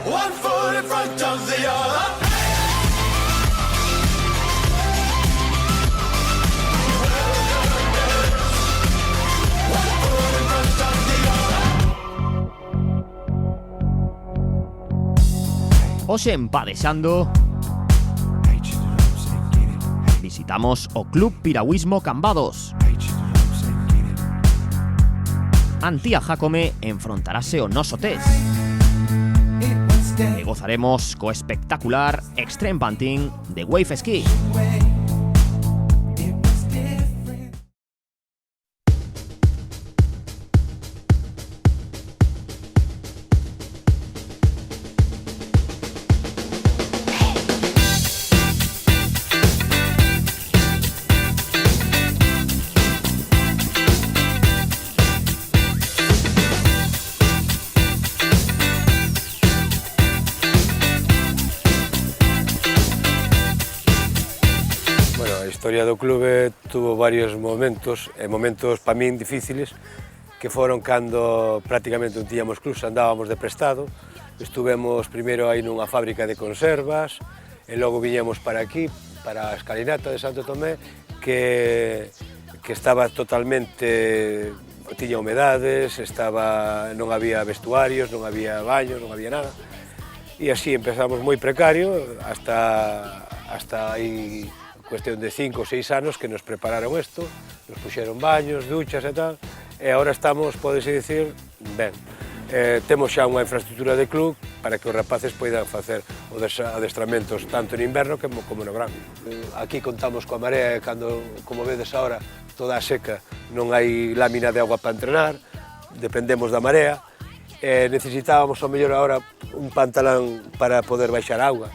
One foot in front of the other. Hoxe en Padexando visitamos o Club Piragüismo Cambados. Antía Jácome enfrontarase o noso test e gozaremos co espectacular Extreme Bunting de Wave Ski. A historia do clube tuvo varios momentos, e momentos para min difíciles, que foron cando prácticamente non tiñamos clubs, andábamos de prestado. Estuvemos primeiro aí nunha fábrica de conservas, e logo viñamos para aquí, para a escalinata de Santo Tomé, que estaba totalmente, tiña humedades, non había vestuarios, non había baños, non había nada. E así empezamos moi precario, hasta aí cuestión de 5 ou 6 anos que nos prepararon isto, nos puxeron baños, duchas e tal, e agora estamos, podese dicir, ben. Temos xa unha infraestructura de club para que os rapaces poidan facer os adestramentos tanto no inverno como no verano. Aquí contamos coa marea e cando, como vedes agora, toda a seca, non hai lámina de agua para entrenar, dependemos da marea, e necesitábamos ao mellor agora un pantalón para poder baixar auga.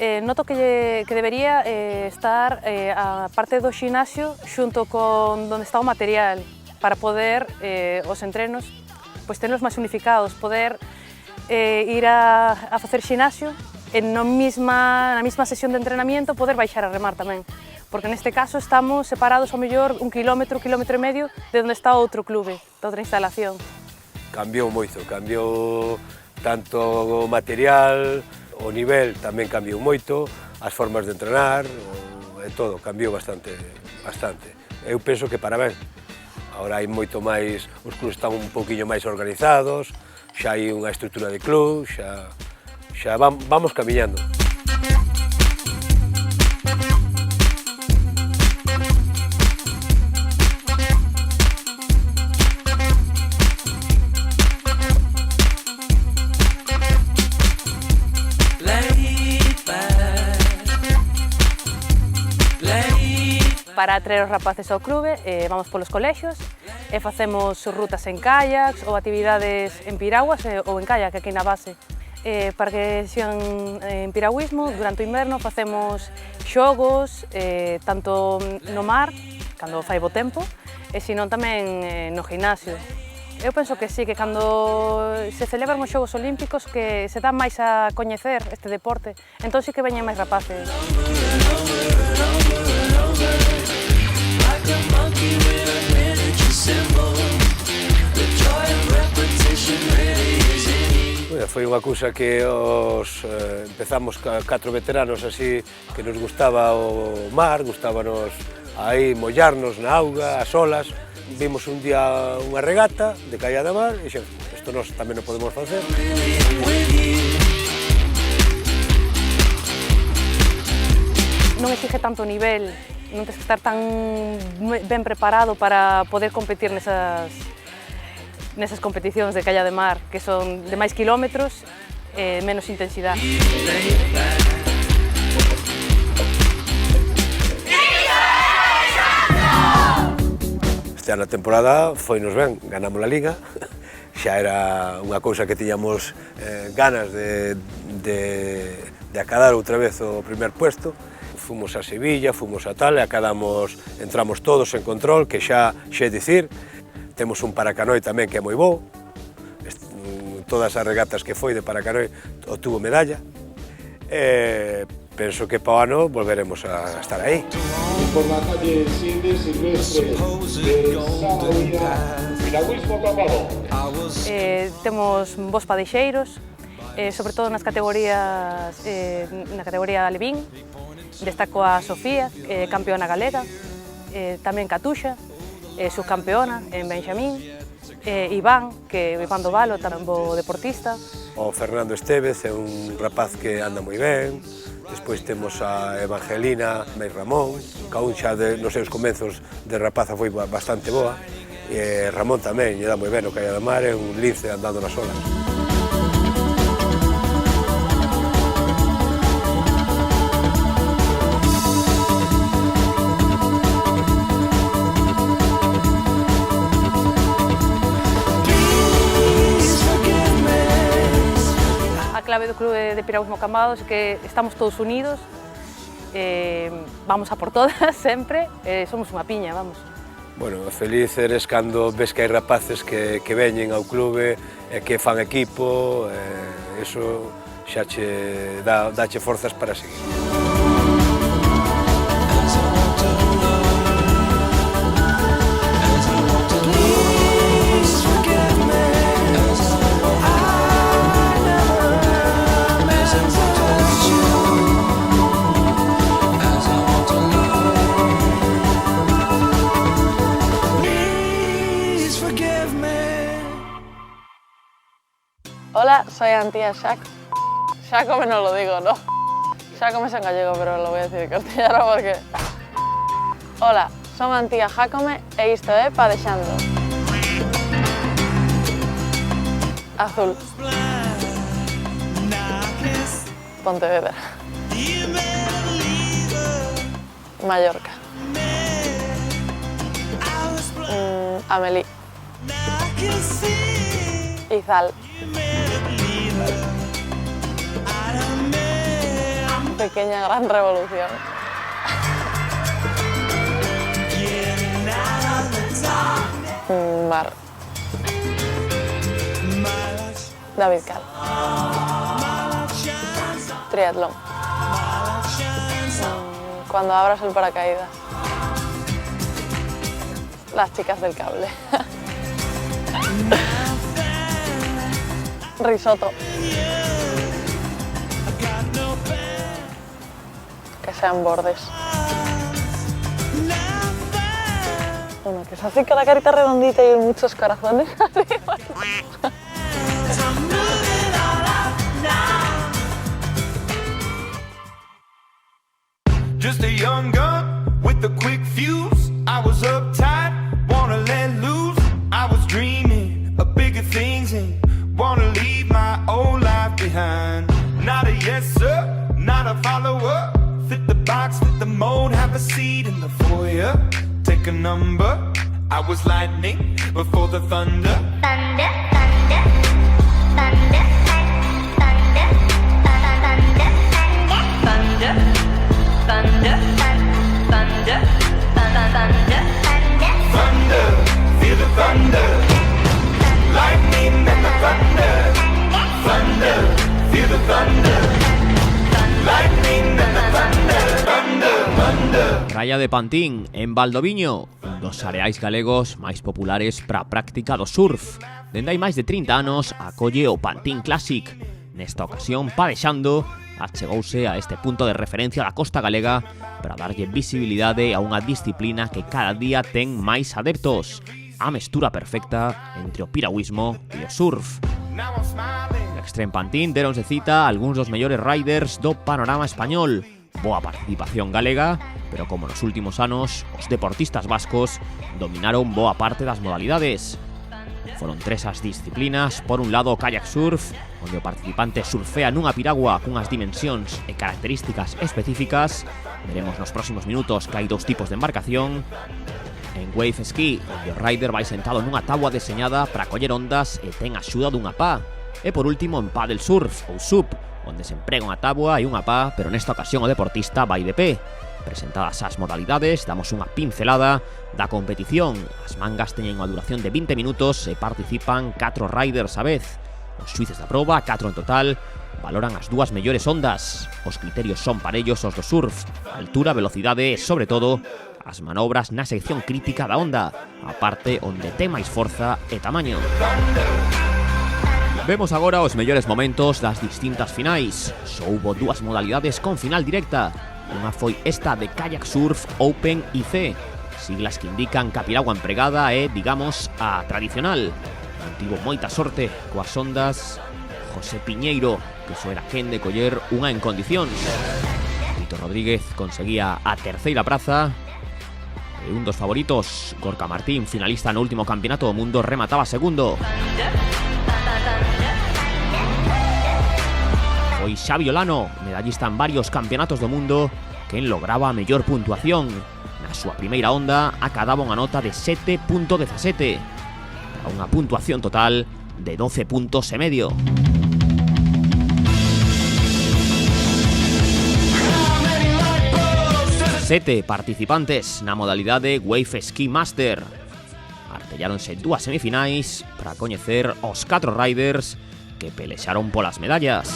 Noto que debería estar a parte do xinasio xunto con onde está o material para poder os entrenos pois tenos máis unificados, poder ir a facer xinasio e na mesma sesión de entrenamiento poder baixar a remar tamén, porque neste caso estamos separados ao mellor 1 quilómetro, 1,5 quilómetros de onde está outro clube, de outra instalación. Cambiou moito, cambiou tanto o material, o nivel tamén cambiou moito, as formas de entrenar, e todo, cambiou bastante. Eu penso que para ben. Agora hai moito máis, os clubs están un pouquiño máis organizados, xa hai unha estrutura de club, xa vamos camiñando. Para atraer os rapaces ao clube, vamos polos colexios e facemos rutas en kayaks ou actividades en piraguas ou en kayak aquí na base. Para que sigan en piragüismo, durante o inverno facemos xogos tanto no mar, cando fai bo tempo, e senón tamén no gimnasio. Eu penso que sí, que cando se celebran os Xogos Olímpicos que se dá máis a coñecer este deporte, entón sí que veñen máis rapaces. Foi unha cousa que empezamos 4 veteranos así que nos gustaba o mar, gustábanos aí mollarnos na auga, as olas. Vimos un día unha regata de caía de mar e xa, isto nós tamén o podemos facer. Non exige tanto nivel, non tens que estar tan ben preparado para poder competir nesas competicións de calla de mar, que son de máis kilómetros e menos intensidade. Este ano a temporada foi-nos ben, ganamos a Liga, xa era unha cousa que tiñamos ganas de acadar outra vez o primer puesto. Fomos a Sevilla, fomos a tal, e entramos todos en control, que xa é dicir. Temos un paracanoe tamén que é moi bo, todas as regatas que foi de paracanoe obtuvo medalla, e penso que para o ano volveremos a estar aí. Por la calle Silvestre de Piragüismo Cambados. Temos bons padexeiros sobre todo nas categorías, na categoría Alevín, destaco a Sofía, campeona galega, tamén Catuxa, subcampeona en Benxamín, Iván do Valo, tamén bo deportista. O Fernando Estevez é un rapaz que anda moi ben. Despois temos a Evangelina Mei Ramón, que aún xa nos seus comenzos de rapaza foi bastante boa. E Ramón tamén, lle dá moi ben o Caia da Mar, é un lince andando nas olas. A clave do Clube de Piragüismo Cambados é que estamos todos unidos, vamos a por todas sempre, somos unha piña, vamos. Bueno, feliz eres cando ves que hai rapaces que veñen ao clube e que fan equipo, eso xa che dache forzas para seguir. Hola, soy Antía Xácome no lo digo, ¿no? Xácome es en gallego, pero lo voy a decir en castellano porque... Hola, son Antía Xácome e isto é Padexando. Azul. Pontevedra. Mallorca. Amelí. Izal. Pequeña gran revolución. Mar. David Cal. Triatlón. Cuando abras el paracaídas. Las chicas del cable. Risotto. Que sean bordes. Uno que es así con la carita redondita y muchos corazones. Just a young gun with a quick fuse. I was uptight, wanna let loose. I was dreaming of bigger things and wanna leave my old life behind. Not a yes sir, not a follower. Fit the box, fit the mold, have a seat in the foyer. Take a number. I was lightning before the thunder. Thunder, thunder, thunder, thunder, thunder, thunder, thunder, thunder, thunder, Thunder, feel the thunder. Lightning and the thunder. Thunder, feel the thunder. Lightning and the thunder. Thunder, thunder. Praia de Pantín, en Valdoviño, un dos areais galegos máis populares para a práctica do surf. Dende hai máis de 30 anos acolle o Pantín Classic. Nesta ocasión, Padexando achegouse a este punto de referencia da costa galega para darlle visibilidade a unha disciplina que cada día ten máis adeptos. A mestura perfecta entre o piragüismo e o surf. No Extreme Pantín deronse cita algúns dos mellores riders do panorama español. Boa participación galega, pero como nos últimos anos, os deportistas vascos dominaron boa parte das modalidades. Foron tres as disciplinas, por un lado o kayak surf, onde o participante surfea nunha piragua cunhas dimensións e características específicas. Veremos nos próximos minutos que hai dous tipos de embarcación. En wave ski, onde o rider vai sentado nunha táboa deseñada para coller ondas e ten axuda dunha pá. E por último en paddle surf, ou SUP, onde se emprega unha táboa e unha pá, pero nesta ocasión o deportista vai de pé. Presentadas as modalidades, damos unha pincelada da competición. As mangas teñen unha duración de 20 minutos e participan 4 riders a vez. Os xuíces da proba, 4 en total, valoran as dúas mellores ondas. Os criterios son parellos aos do surf, altura, velocidade e, sobre todo, as manobras na sección crítica da onda, a parte onde ten máis forza e tamaño. Vemos agora os mellores momentos das distintas finais. Só houbo dúas modalidades con final directa. Unha foi esta de Kayak Surf Open IC, siglas que indican que a piragua empregada é, digamos, a tradicional. Non tivo moita sorte coas ondas José Piñeiro, que só era quen de coller unha en condicións. Víctor Rodríguez conseguía a terceira praza e un dos favoritos, Gorka Martín, finalista no último campeonato do mundo, remataba segundo. Foi Xavi Olano, medallista en varios campeonatos do mundo, quen lograba a mellor puntuación. Na súa primeira onda acadaba unha nota de 7.17 para unha puntuación total de 12 puntos e medio. Sete participantes na modalidade Wave Ski Master. Artelláronse dúas semifinais para coñecer os 4 riders que pelexaron polas medallas.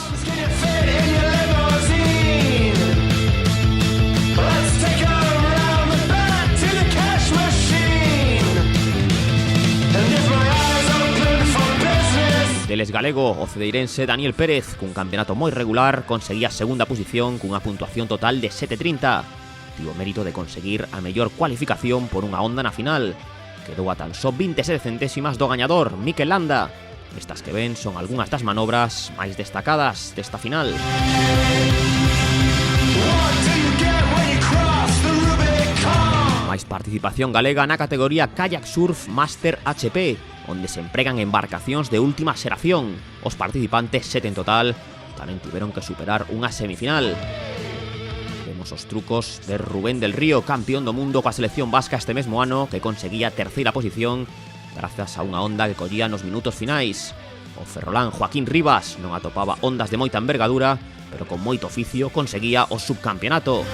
Deles galego, o cedeirense Daniel Pérez, cun campeonato moi regular, conseguía a segunda posición cunha puntuación total de 7.30. Tivo mérito de conseguir a mellor cualificación por unha onda na final. Quedou a tan só 27 centésimas do gañador, Mikel Landa. Estas que ven son algunhas das manobras máis destacadas desta final. Máis participación galega na categoría Kayak Surf Master HP, onde se empregan embarcacións de última xeración. Os participantes, 7 en total, tamén tiveron que superar unha semifinal. Vemos os trucos de Rubén del Río, campeón do mundo coa selección vasca este mesmo ano, que conseguía a terceira posición grazas a unha onda que collía nos minutos finais. O ferrolán Joaquín Rivas non atopaba ondas de moita envergadura, pero con moito oficio conseguía o subcampeonato.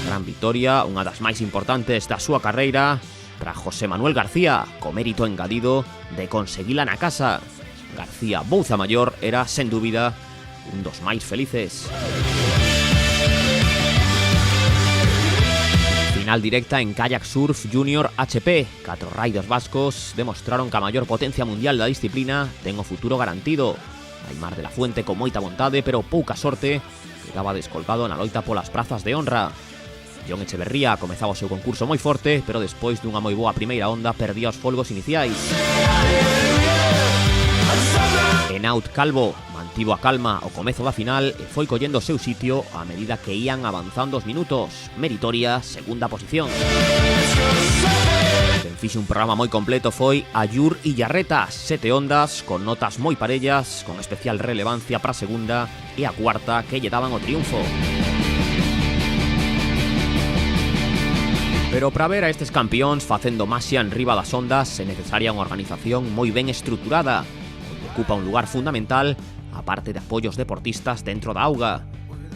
Gran vitoria, unha das máis importantes da súa carreira, para José Manuel García, co mérito engadido de conseguila na casa. García Bouza Maior era, sen dúbida, un dos máis felices. Final directa en Kayak Surf Junior HP. 4 riders vascos demostraron que a maior potencia mundial da disciplina ten o futuro garantido. Aimar de la Fuente con moita vontade, pero pouca sorte, quedaba descolgado na loita polas prazas de honra. John Echeverría comezaba o seu concurso moi forte, pero despois dunha moi boa primeira onda perdía os folgos iniciais. Enaut Calvo mantivo a calma ao comezo da final e foi collendo o seu sitio a medida que ían avanzando os minutos. Meritoria segunda posición. Quen fixe un programa moi completo foi Ayur Illarreta, 7 ondas con notas moi parellas, con especial relevancia para a segunda e a cuarta que lle daban o triunfo. Pero para ver a estes campións facendo maxia en riba das ondas é necesaria unha organización moi ben estruturada, onde ocupa un lugar fundamental a parte de apoios deportistas dentro da auga.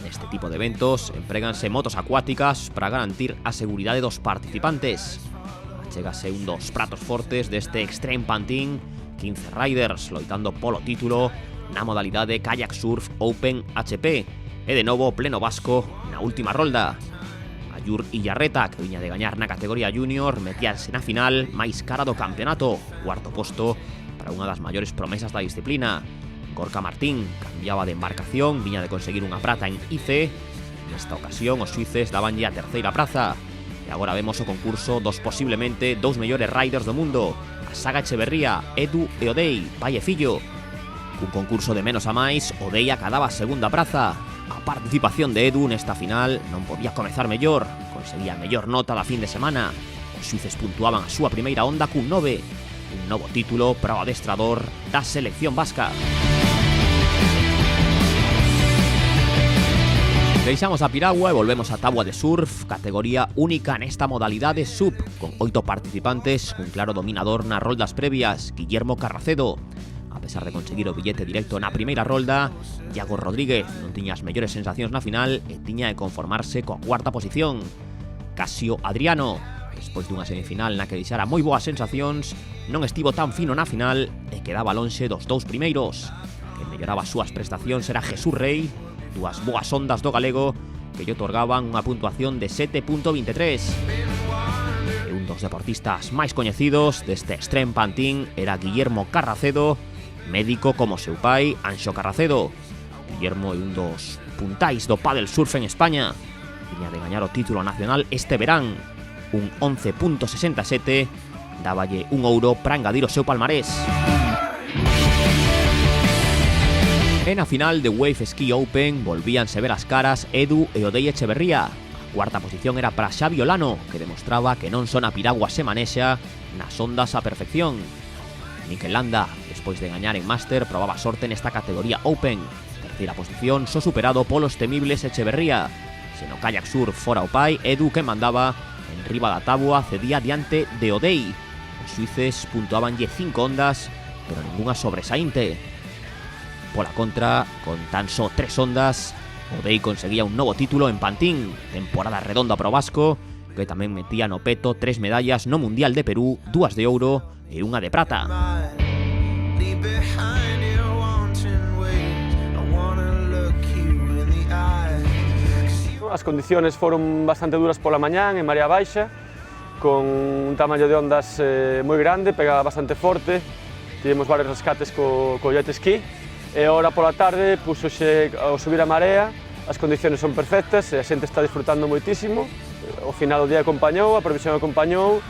Neste tipo de eventos empréganse motos acuáticas para garantir a seguridade dos participantes. Achégase un dos pratos fortes deste Extreme Pantin, 15 riders loitando polo título na modalidade Kayak Surf Open HP e de novo pleno vasco na última rolda. Ayur Illarreta, que viña de gañar na categoría junior, metíase na final máis cara do campeonato, cuarto posto para unha das maiores promesas da disciplina. Gorka Martín cambiaba de embarcación, viña de conseguir unha prata en IC. Nesta ocasión os suíces dabanlle a terceira praza. E agora vemos o concurso dos posiblemente dous mellores riders do mundo, a saga Echeverría, Edu e Odei, pai e fillo. Cun concurso de menos a máis, Odei acadaba a segunda praza. A participación de Edu nesta final non podía comezar mellor, conseguía a mellor nota da fin de semana. Os suíces puntuaban a súa primeira onda cun 9, un novo título para o adestrador da selección vasca. Deixamos a piragua e volvemos a tábua de surf, categoría única nesta modalidade sub, con 8 participantes, un claro dominador nas roldas previas, Guillermo Carracedo. A pesar de conseguir o billete directo na primeira rolda, Iago Rodríguez non tiña as mellores sensacións na final e tiña de conformarse coa cuarta posición. Casio Adriano, despois dunha semifinal na que deixara moi boas sensacións, non estivo tan fino na final e quedaba lonxe dos dous primeiros. Quen melloraba as súas prestacións era Jesús Rey, dúas boas ondas do galego que lle otorgaban unha puntuación de 7.23. E un dos deportistas máis coñecidos deste Extreme Pantin era Guillermo Carracedo, médico como seu pai, Anxo Carracedo. Guillermo é un dos puntais do pádel surf en España. Viña de gañar o título nacional este verán. Un 11.67 dáballe un ouro para engadir o seu palmarés. En a final de Wave Ski Open volvíanse ver as caras Edu e Odei Echeverría. A cuarta posición era para Xavi Olano, que demostraba que non son a piragua se manexa nas ondas a perfección. Mikel Landa, despois de gañar en Master, probaba sorte nesta categoría Open. Terceira posición, só superado polos temibles Echeverría. Se no kayak surf fora o pai, Edu, que mandaba en riba da tábua, cedía diante de Odei. Os suíces puntuabanlle 5 ondas, pero ninguna sobresaínte. Pola contra, con tan só 3 ondas, Odei conseguía un novo título en Pantín, temporada redonda pro vasco, que tamén metía no peto 3 medallas no Mundial de Perú, 2 de ouro e unha de prata. As condiciones foron bastante duras pola mañán en marea baixa, con un tamaño de ondas moi grande, pegaba bastante forte, tivemos varios rescates co jet ski, e ahora pola tarde, púxose ao subir a marea, as condiciones son perfectas e a xente está disfrutando moitísimo. O final do día acompañou, a previsión acompañou,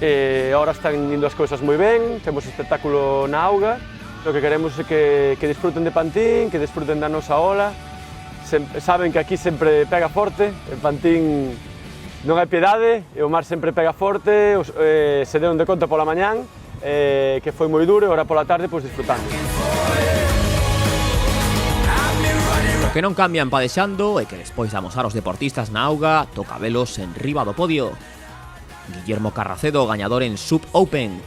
e ahora están indo as cousas moi ben, temos espectáculo na auga. O que queremos é que disfruten de Pantín, que disfruten da nosa ola. Saben que aquí sempre pega forte, en Pantín non hai piedade, e o mar sempre pega forte, se deron de conta pola mañán, que foi moi duro, e ahora pola tarde, pois disfrutando. O que non cambian padexando é que despois de amosar os deportistas na auga, toca velos en riba do podio. Guillermo Carracedo, gañador en Sub Open.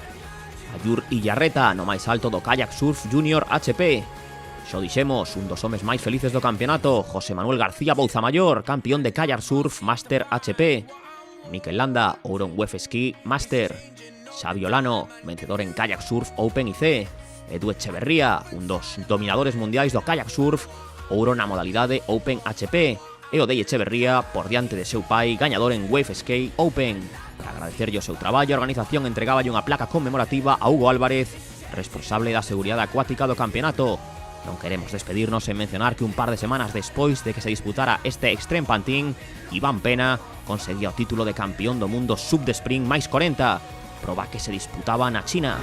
Ayur Illarreta, no máis alto do Kayak Surf Junior HP. Xo dixemos, un dos homes máis felices do campeonato, José Manuel García Bouzamayor, campeón de Kayak Surf Master HP. Mikel Landa, ouro en Wave Ski Master. Xavi Olano, vencedor en Kayak Surf Open IC. Edu Echeverría, un dos dominadores mundiais do Kayak Surf, ouro na modalidade Open HP, e Odei Echeverría por diante de seu pai, gañador en Wave Ski Open. Para agradecerlle o seu traballo, a organización entregáballe unha placa conmemorativa a Hugo Álvarez, responsable da seguridade acuática do campeonato. Non queremos despedirnos en mencionar que un par de semanas despois de que se disputara este Extreme Pantín, Iván Pena conseguía o título de campeón do mundo sub de sprint máis 40, proba que se disputaba na China.